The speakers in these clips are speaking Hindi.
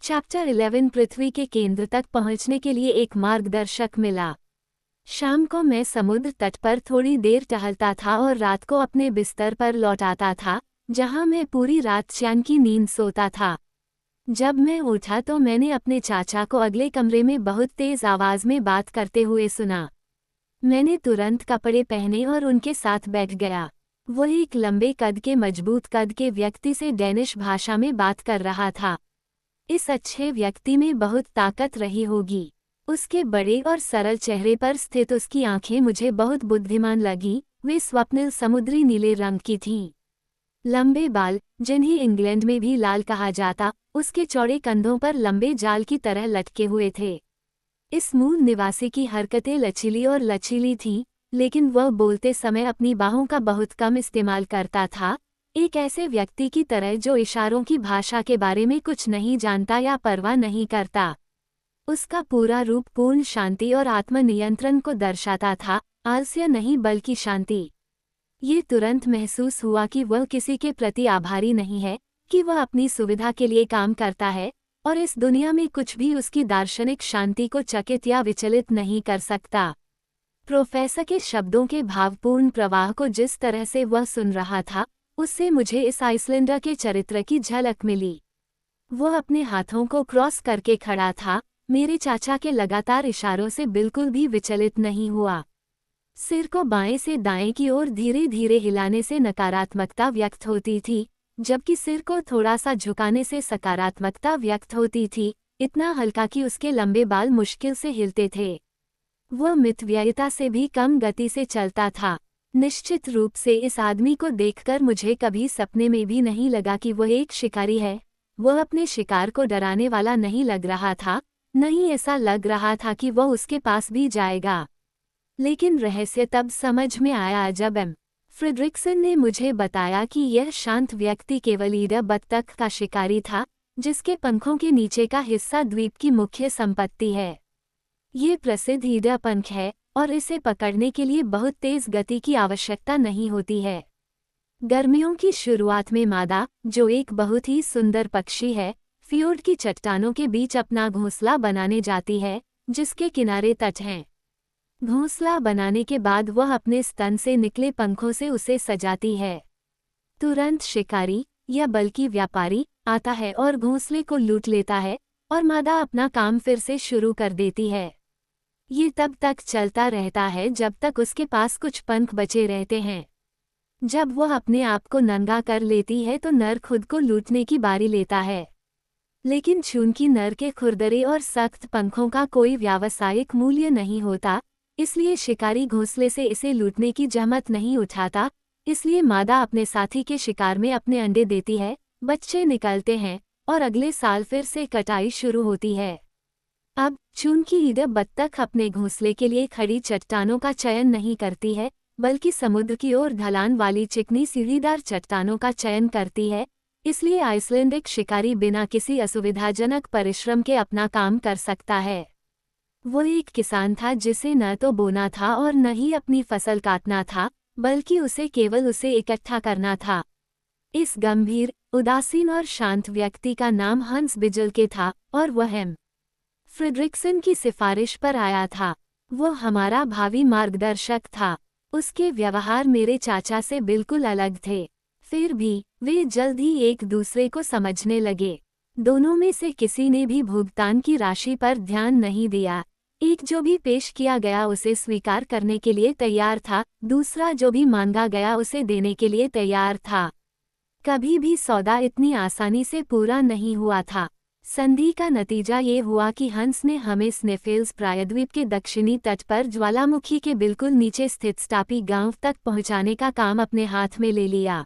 चैप्टर 11 पृथ्वी के केंद्र तक पहुंचने के लिए एक मार्गदर्शक मिला। शाम को मैं समुद्र तट पर थोड़ी देर टहलता था और रात को अपने बिस्तर पर लौट आता था, जहां मैं पूरी रात चैन की नींद सोता था। जब मैं उठा तो मैंने अपने चाचा को अगले कमरे में बहुत तेज आवाज में बात करते हुए सुना। मैंने तुरंत कपड़े पहने और उनके साथ बैठ गया। वो एक लंबे कद के मजबूत कद के व्यक्ति से डैनिश भाषा में बात कर रहा था। इस अच्छे व्यक्ति में बहुत ताकत रही होगी। उसके बड़े और सरल चेहरे पर स्थित उसकी आंखें मुझे बहुत बुद्धिमान लगी। वे स्वप्निल समुद्री नीले रंग की थीं। लंबे बाल, जिन्हें इंग्लैंड में भी लाल कहा जाता, उसके चौड़े कंधों पर लंबे जाल की तरह लटके हुए थे। इस मूल निवासी की हरकतें लचीली और लचीली थीं, लेकिन वह बोलते समय अपनी बाहों का बहुत कम इस्तेमाल करता था, एक ऐसे व्यक्ति की तरह जो इशारों की भाषा के बारे में कुछ नहीं जानता या परवाह नहीं करता। उसका पूरा रूप पूर्ण शांति और आत्मनियंत्रण को दर्शाता था, आलस्य नहीं बल्कि शांति। ये तुरंत महसूस हुआ कि वह किसी के प्रति आभारी नहीं है, कि वह अपनी सुविधा के लिए काम करता है, और इस दुनिया में कुछ भी उसकी दार्शनिक शांति को चकित या विचलित नहीं कर सकता। प्रोफेसर के शब्दों के भावपूर्ण प्रवाह को जिस तरह से वह सुन रहा था, उससे मुझे इस आइसलैंडर के चरित्र की झलक मिली। वह अपने हाथों को क्रॉस करके खड़ा था, मेरे चाचा के लगातार इशारों से बिल्कुल भी विचलित नहीं हुआ। सिर को बाएं से दाएं की ओर धीरे धीरे हिलाने से नकारात्मकता व्यक्त होती थी, जबकि सिर को थोड़ा सा झुकाने से सकारात्मकता व्यक्त होती थी, इतना हल्का कि उसके लंबे बाल मुश्किल से हिलते थे। वह मितव्ययिता से भी कम गति से चलता था। निश्चित रूप से इस आदमी को देखकर मुझे कभी सपने में भी नहीं लगा कि वह एक शिकारी है। वह अपने शिकार को डराने वाला नहीं लग रहा था, नहीं ऐसा लग रहा था कि वह उसके पास भी जाएगा। लेकिन रहस्य तब समझ में आया जब फ्रेडरिक्सन ने मुझे बताया कि यह शांत व्यक्ति केवल ईडा बत्तख का शिकारी था, जिसके पंखों के नीचे का हिस्सा द्वीप की मुख्य संपत्ति है। ये प्रसिद्ध ईडा पंख है, और इसे पकड़ने के लिए बहुत तेज गति की आवश्यकता नहीं होती है। गर्मियों की शुरुआत में मादा, जो एक बहुत ही सुंदर पक्षी है, फियोर्ड की चट्टानों के बीच अपना घोंसला बनाने जाती है, जिसके किनारे तट हैं। घोंसला बनाने के बाद वह अपने स्तन से निकले पंखों से उसे सजाती है। तुरंत शिकारी, या बल्कि व्यापारी, आता है और घोंसले को लूट लेता है, और मादा अपना काम फिर से शुरू कर देती है। ये तब तक चलता रहता है जब तक उसके पास कुछ पंख बचे रहते हैं। जब वह अपने आप को नंगा कर लेती है तो नर खुद को लूटने की बारी लेता है। लेकिन चूंकि नर के खुरदरे और सख्त पंखों का कोई व्यावसायिक मूल्य नहीं होता, इसलिए शिकारी घोंसले से इसे लूटने की जहमत नहीं उठाता। इसलिए मादा अपने साथी के शिकार में अपने अंडे देती है, बच्चे निकलते हैं, और अगले साल फिर से कटाई शुरू होती है। अब चूंकि ईडा बत्तख अपने घोंसले के लिए खड़ी चट्टानों का चयन नहीं करती है, बल्कि समुद्र की ओर ढलान वाली चिकनी सीढ़ीदार चट्टानों का चयन करती है, इसलिए आइसलैंडिक शिकारी बिना किसी असुविधाजनक परिश्रम के अपना काम कर सकता है। वो एक किसान था जिसे न तो बोना था और न ही अपनी फसल काटना था, बल्कि उसे केवल उसे इकट्ठा करना था। इस गंभीर, उदासीन और शांत व्यक्ति का नाम हंस बिजल था, और वह फ्रेडरिक्सन की सिफारिश पर आया था। वो हमारा भावी मार्गदर्शक था। उसके व्यवहार मेरे चाचा से बिल्कुल अलग थे। फिर भी वे जल्द ही एक दूसरे को समझने लगे। दोनों में से किसी ने भी भुगतान की राशि पर ध्यान नहीं दिया। एक जो भी पेश किया गया उसे स्वीकार करने के लिए तैयार था, दूसरा जो भी मांगा गया उसे देने के लिए तैयार था। कभी भी सौदा इतनी आसानी से पूरा नहीं हुआ था। संधि का नतीजा ये हुआ कि हंस ने हमें स्नेफेल्स प्रायद्वीप के दक्षिणी तट पर ज्वालामुखी के बिल्कुल नीचे स्थित स्टापी गांव तक पहुंचाने का काम अपने हाथ में ले लिया।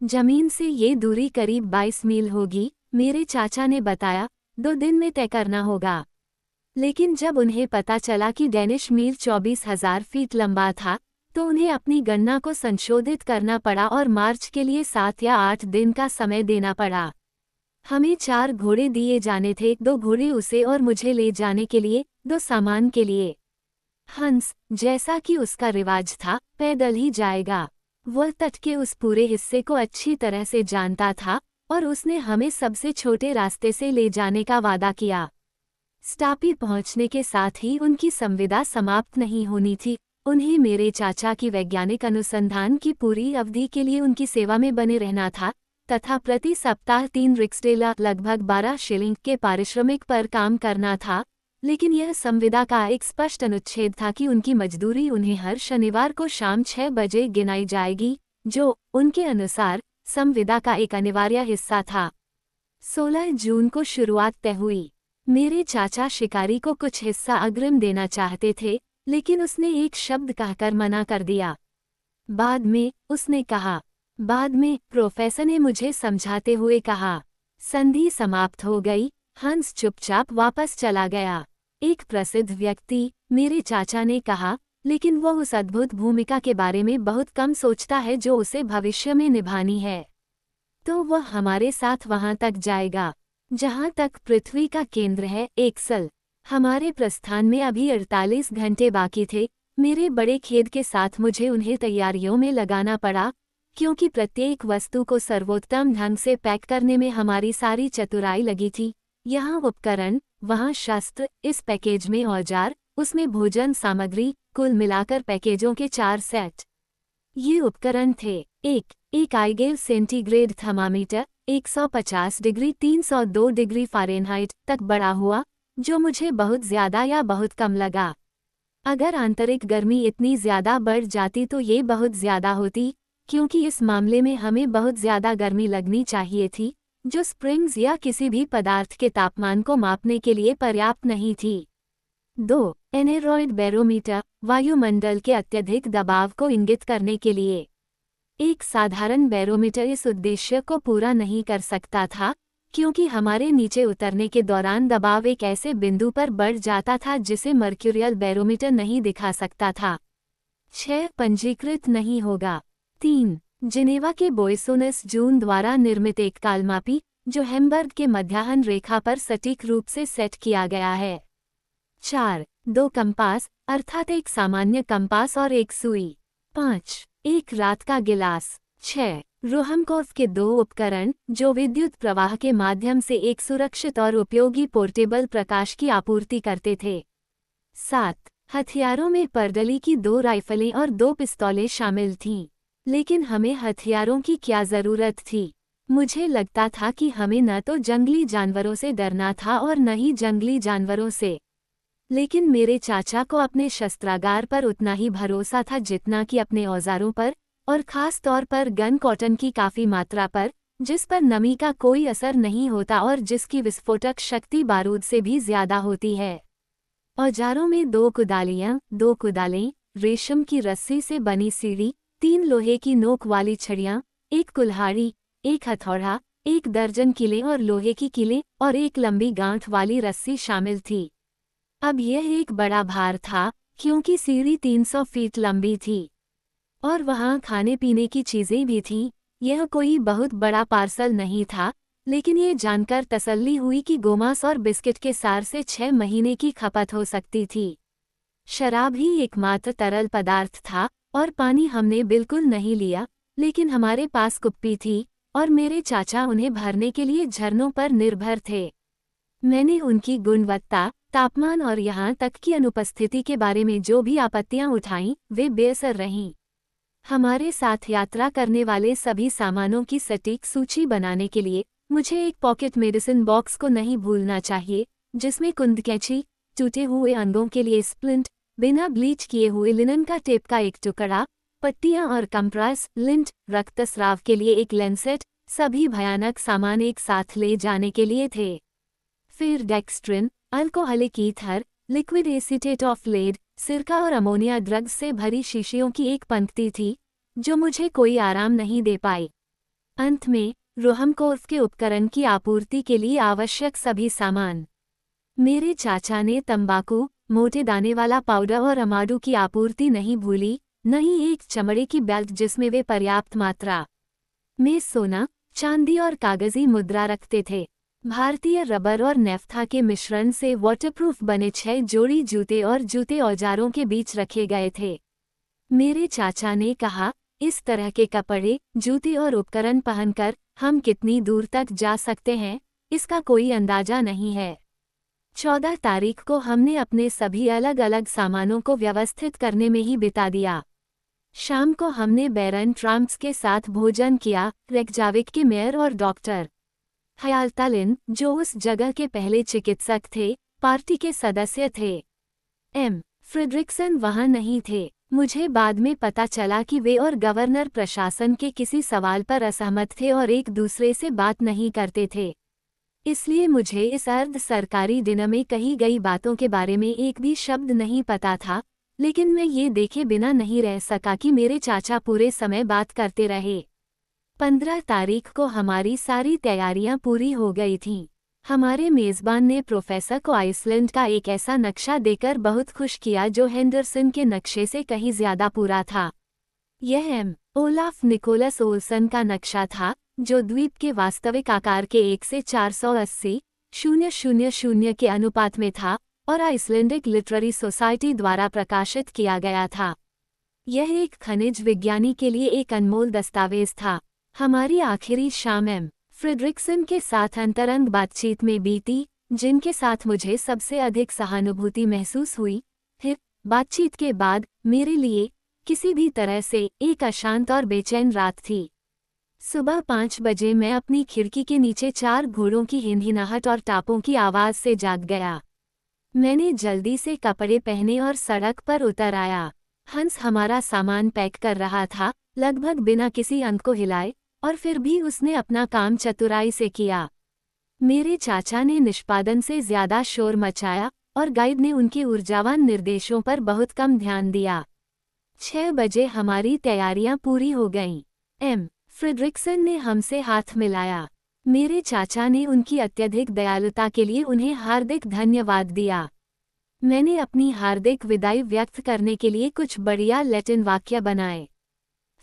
जमीन से ये दूरी करीब 22 मील होगी, मेरे चाचा ने बताया, 2 दिन में तय करना होगा। लेकिन जब उन्हें पता चला कि डैनिश मील 24,000 फीट लंबा था, तो उन्हें अपनी गणना को संशोधित करना पड़ा और मार्च के लिए 7 या 8 दिन का समय देना पड़ा। हमें 4 घोड़े दिए जाने थे, 2 घोड़े उसे और मुझे ले जाने के लिए, 2 सामान के लिए। हंस, जैसा कि उसका रिवाज था, पैदल ही जाएगा। वह तट के उस पूरे हिस्से को अच्छी तरह से जानता था, और उसने हमें सबसे छोटे रास्ते से ले जाने का वादा किया। स्टापी पहुंचने के साथ ही उनकी संविदा समाप्त नहीं होनी थी। उन्हें मेरे चाचा की वैज्ञानिक अनुसंधान की पूरी अवधि के लिए उनकी सेवा में बने रहना था तथा प्रति सप्ताह 3 रिक्सडेला लगभग 12 शिलिंग के पारिश्रमिक पर काम करना था। लेकिन यह संविदा का एक स्पष्ट अनुच्छेद था कि उनकी मजदूरी उन्हें हर शनिवार को शाम 6 बजे गिनाई जाएगी, जो उनके अनुसार संविदा का एक अनिवार्य हिस्सा था। 16 जून को शुरुआत तय हुई। मेरे चाचा शिकारी को कुछ हिस्सा अग्रिम देना चाहते थे, लेकिन उसने एक शब्द कहकर मना कर दिया। बाद में प्रोफेसर ने मुझे समझाते हुए कहा, संधि समाप्त हो गई। हंस चुपचाप वापस चला गया। एक प्रसिद्ध व्यक्ति, मेरे चाचा ने कहा, लेकिन वो उस अद्भुत भूमिका के बारे में बहुत कम सोचता है जो उसे भविष्य में निभानी है। तो वह हमारे साथ वहां तक जाएगा जहां तक पृथ्वी का केंद्र है। एक्सल। हमारे प्रस्थान में अभी 48 घंटे बाकी थे। मेरे बड़े खेद के साथ मुझे उन्हें तैयारियों में लगाना पड़ा, क्योंकि प्रत्येक वस्तु को सर्वोत्तम ढंग से पैक करने में हमारी सारी चतुराई लगी थी। यहाँ उपकरण, वहाँ शस्त्र, इस पैकेज में औजार, उसमें भोजन सामग्री, कुल मिलाकर पैकेजों के 4 सेट। ये उपकरण थे। एक आइगेल centigrade thermometer 150 degree 302 degree Fahrenheit तक बढ़ा हुआ, जो मुझे बहुत ज़्यादा या बहुत कम लगा। अगर आंतरिक गर्मी इतनी ज़्यादा बढ़ जाती तो ये बहुत ज़्यादा होती, क्योंकि इस मामले में हमें बहुत ज़्यादा गर्मी लगनी चाहिए थी, जो स्प्रिंग्स या किसी भी पदार्थ के तापमान को मापने के लिए पर्याप्त नहीं थी। 2 एनेरॉइड बैरोमीटर, वायुमंडल के अत्यधिक दबाव को इंगित करने के लिए। एक साधारण बैरोमीटर इस उद्देश्य को पूरा नहीं कर सकता था, क्योंकि हमारे नीचे उतरने के दौरान दबाव एक ऐसे बिंदु पर बढ़ जाता था जिसे मर्क्यूरियल बैरोमीटर नहीं दिखा सकता था। 6 पंजीकृत नहीं होगा। 3 जिनेवा के बोयसोनस जून द्वारा निर्मित एक कालमापी, जो हैम्बर्ग के मध्याह्न रेखा पर सटीक रूप से सेट किया गया है। 4 2 कंपास, अर्थात एक सामान्य कंपास और एक सुई। 5 एक रात का गिलास। 6 रोहमकोफ के 2 उपकरण, जो विद्युत प्रवाह के माध्यम से एक सुरक्षित और उपयोगी पोर्टेबल प्रकाश की आपूर्ति करते थे। 7 हथियारों में परडली की 2 राइफलें और 2 पिस्तौलें शामिल थीं। लेकिन हमें हथियारों की क्या ज़रूरत थी? मुझे लगता था कि हमें न तो जंगली जानवरों से डरना था और न ही जंगली जानवरों से। लेकिन मेरे चाचा को अपने शस्त्रागार पर उतना ही भरोसा था जितना कि अपने औजारों पर, और ख़ास तौर पर गन कॉटन की काफ़ी मात्रा पर, जिस पर नमी का कोई असर नहीं होता और जिसकी विस्फोटक शक्ति बारूद से भी ज़्यादा होती है। औजारों में 2 कुदालियाँ, 2 कुदालें, रेशम की रस्सी से बनी सीढ़ी, 3 लोहे की नोक वाली छड़ियाँ, 1 कुल्हाड़ी, 1 हथौड़ा, 1 दर्जन किलें और लोहे की किलें और 1 लंबी गांठ वाली रस्सी शामिल थी। अब यह एक बड़ा भार था, क्योंकि सीढ़ी 300 फीट लंबी थी। और वहाँ खाने पीने की चीज़ें भी थीं। यह कोई बहुत बड़ा पार्सल नहीं था, लेकिन ये जानकर तसल्ली हुई कि गोमांस और बिस्किट के सार से 6 महीने की खपत हो सकती थी। शराब ही एकमात्र तरल पदार्थ था, और पानी हमने बिल्कुल नहीं लिया, लेकिन हमारे पास कुप्पी थी, और मेरे चाचा उन्हें भरने के लिए झरनों पर निर्भर थे। मैंने उनकी गुणवत्ता, तापमान और यहाँ तक की अनुपस्थिति के बारे में जो भी आपत्तियाँ उठाईं, वे बेअसर रहीं। हमारे साथ यात्रा करने वाले सभी सामानों की सटीक सूची बनाने के लिए मुझे एक पॉकेट मेडिसिन बॉक्स को नहीं भूलना चाहिए, जिसमें कुंद कैंची, टूटे हुए अंगों के लिए स्प्लिंट, बिना ब्लीच किए हुए लिनन का टेप का एक टुकड़ा, पट्टियाँ और कंप्रेस, लिंट, रक्तस्राव के लिए एक लेंसेट, सभी भयानक सामान एक साथ ले जाने के लिए थे। फिर dextrin, alcoholic ether, liquid acetate of lead, सिरका और अमोनिया ड्रग्स से भरी शीशियों की एक पंक्ति थी, जो मुझे कोई आराम नहीं दे पाई। अंत में रोहमकोर्फ के उपकरण की आपूर्ति के लिए आवश्यक सभी सामान। मेरे चाचा ने तंबाकू, मोटे दाने वाला पाउडर और अमाडू की आपूर्ति नहीं भूली, न ही एक चमड़े की बेल्ट जिसमें वे पर्याप्त मात्रा में सोना, चांदी और कागजी मुद्रा रखते थे। भारतीय रबर और नेफ्था के मिश्रण से वाटरप्रूफ बने 6 जोड़ी जूते और जूते औजारों के बीच रखे गए थे। मेरे चाचा ने कहा, इस तरह के कपड़े, जूते और उपकरण पहनकर हम कितनी दूर तक जा सकते हैं, इसका कोई अंदाजा नहीं है। 14 तारीख को हमने अपने सभी अलग अलग सामानों को व्यवस्थित करने में ही बिता दिया। शाम को हमने बैरन ट्रम्प्स के साथ भोजन किया। रेकजाविक के मेयर और डॉक्टर हयाल्तालिन, जो उस जगह के पहले चिकित्सक थे, पार्टी के सदस्य थे। फ्रेडरिक्सन वहां नहीं थे। मुझे बाद में पता चला कि वे और गवर्नर प्रशासन के किसी सवाल पर असहमत थे और एक दूसरे से बात नहीं करते थे। इसलिए मुझे इस अर्ध सरकारी डिनर में कही गई बातों के बारे में एक भी शब्द नहीं पता था, लेकिन मैं ये देखे बिना नहीं रह सका कि मेरे चाचा पूरे समय बात करते रहे। 15 तारीख को हमारी सारी तैयारियां पूरी हो गई थीं। हमारे मेज़बान ने प्रोफेसर को आइसलैंड का एक ऐसा नक्शा देकर बहुत खुश किया जो हेंडरसन के नक्शे से कहीं ज्यादा पूरा था। यह ओलाफ निकोलस ओल्सन का नक्शा था, जो द्वीप के वास्तविक आकार के 1 से 480,000 के अनुपात में था और आइसलैंडिक लिटरेरी सोसाइटी द्वारा प्रकाशित किया गया था। यह एक खनिज विज्ञानी के लिए एक अनमोल दस्तावेज था। हमारी आखिरी शाम फ्रेडरिक्सन के साथ अंतरंग बातचीत में बीती, जिनके साथ मुझे सबसे अधिक सहानुभूति महसूस हुई। फिर बातचीत के बाद मेरे लिए किसी भी तरह से एक अशांत और बेचैन रात थी। सुबह 5 बजे मैं अपनी खिड़की के नीचे 4 घोड़ों की हिंहिनाहट और टापों की आवाज़ से जाग गया। मैंने जल्दी से कपड़े पहने और सड़क पर उतर आया। हंस हमारा सामान पैक कर रहा था, लगभग बिना किसी अंक को हिलाए, और फिर भी उसने अपना काम चतुराई से किया। मेरे चाचा ने निष्पादन से ज्यादा शोर मचाया और गाइड ने उनके ऊर्जावान निर्देशों पर बहुत कम ध्यान दिया। 6 बजे हमारी तैयारियां पूरी हो गईं। फ्रेडरिक्सन ने हमसे हाथ मिलाया। मेरे चाचा ने उनकी अत्यधिक दयालुता के लिए उन्हें हार्दिक धन्यवाद दिया। मैंने अपनी हार्दिक विदाई व्यक्त करने के लिए कुछ बढ़िया लैटिन वाक्य बनाए।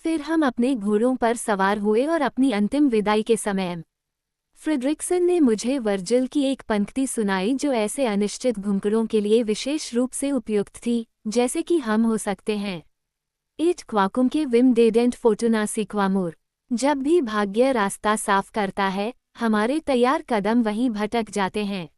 फिर हम अपने घोड़ों पर सवार हुए और अपनी अंतिम विदाई के समय फ्रेडरिक्सन ने मुझे वर्जिल की एक पंक्ति सुनाई जो ऐसे अनिश्चित घुंघरों के लिए विशेष रूप से उपयुक्त थी, जैसे कि हम हो सकते हैं। एट क्वाकुम के विम डेडेंट फोर्टुना सिक्वामुर। जब भी भाग्य रास्ता साफ करता है, हमारे तैयार कदम वहीं भटक जाते हैं।